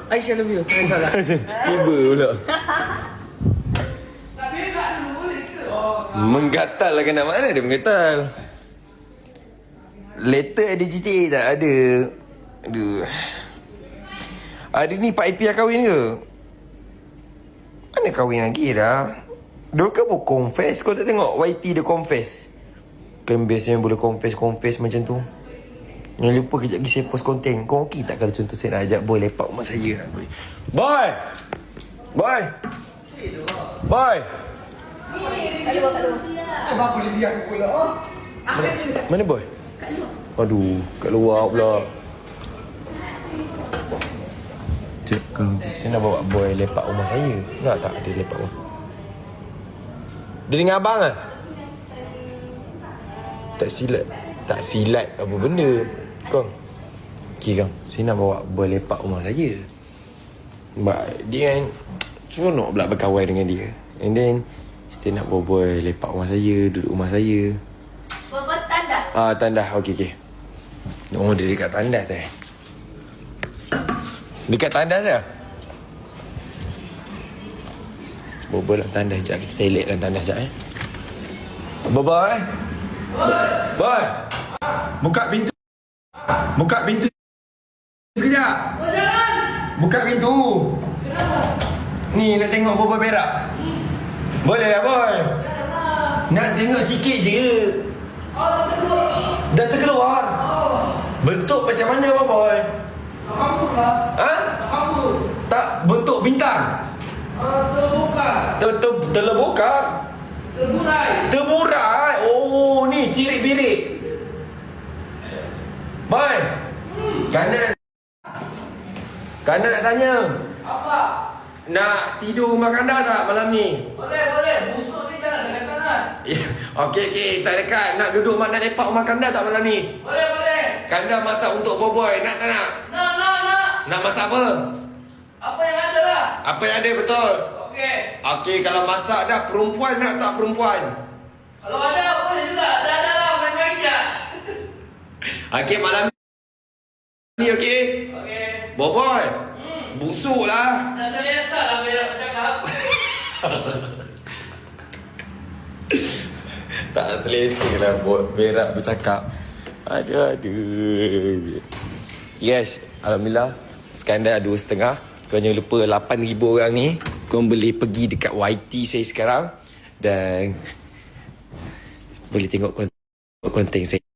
Aisyah love you. Salah. Tiba pula. Menggatal lah kena. Mana dia menggatal? Letter ada GTA tak ada. Aduh. Ada ni Pak IP dah kahwin ke? Mana kahwin lagi dah? Dia ke pun confess. Kau tak tengok YT dia confess? Kan biasanya boleh confess macam tu. Yang lupa kejap lagi saya post konten. Kau okey tak kalau contoh saya nak ajak boy lepak rumah saya? Boy! Boy! Boy! Kat luar. Apa boleh dia aku pula? Oh. Mana boy? Aduh, kat luar pula. Cik, saya nak bawa boy lepak rumah saya. Nak tak dia lepak rumah? Dia dengan abang lah? Tak silat apa benda. Kau okay kang, saya nak bawa boy lepak rumah saya. Dia kan seronok pula berkawan dengan dia. And then saya nak bawa boy lepak rumah saya, duduk rumah saya. Bawa tandas? Tandas, okey. Oh, dia dekat tandas Dekat tandas lah. Bobo dalam tandas sekejap. Kita toilet dalam tandas sekejap Boy. Boy. Buka pintu sekejap. Buka pintu. Ni nak tengok Bobo berak. Boleh lah boy. Nak tengok sikit je. Dah terkeluar. Bentuk macam mana boy? Aku lah. Ha? Aku. Tak bentuk bintang. Terbukar. Terlebukar. Terburai. Oh, ni cirik-birik. Boy. Kanda nak tanya. Apa? Nak tidur rumah Kanda tak malam ni? Boleh. Busuk ni jangan dekat sana. Okey, tak dekat. Nak duduk mana lepak rumah Kanda tak malam ni? Boleh. Kanda masak untuk boy. Nak tak nak? Nak. Nak masak apa? Apa yang ada lah. Apa yang ada betul? Okey, kalau masak dah perempuan nak tak perempuan? Kalau ada boleh juga. Ada lah main-main je. Okey, malam ni okey? Boy. Busuk lah. Dah terbiasa lah berak bercakap. Tak selesa lah berak bercakap. Aduh. Yes, alhamdulillah. Sekarang dah 2.5. Kau jangan lupa 8,000 orang ni. Kau boleh pergi dekat YT saya sekarang. Dan boleh tengok konten saya.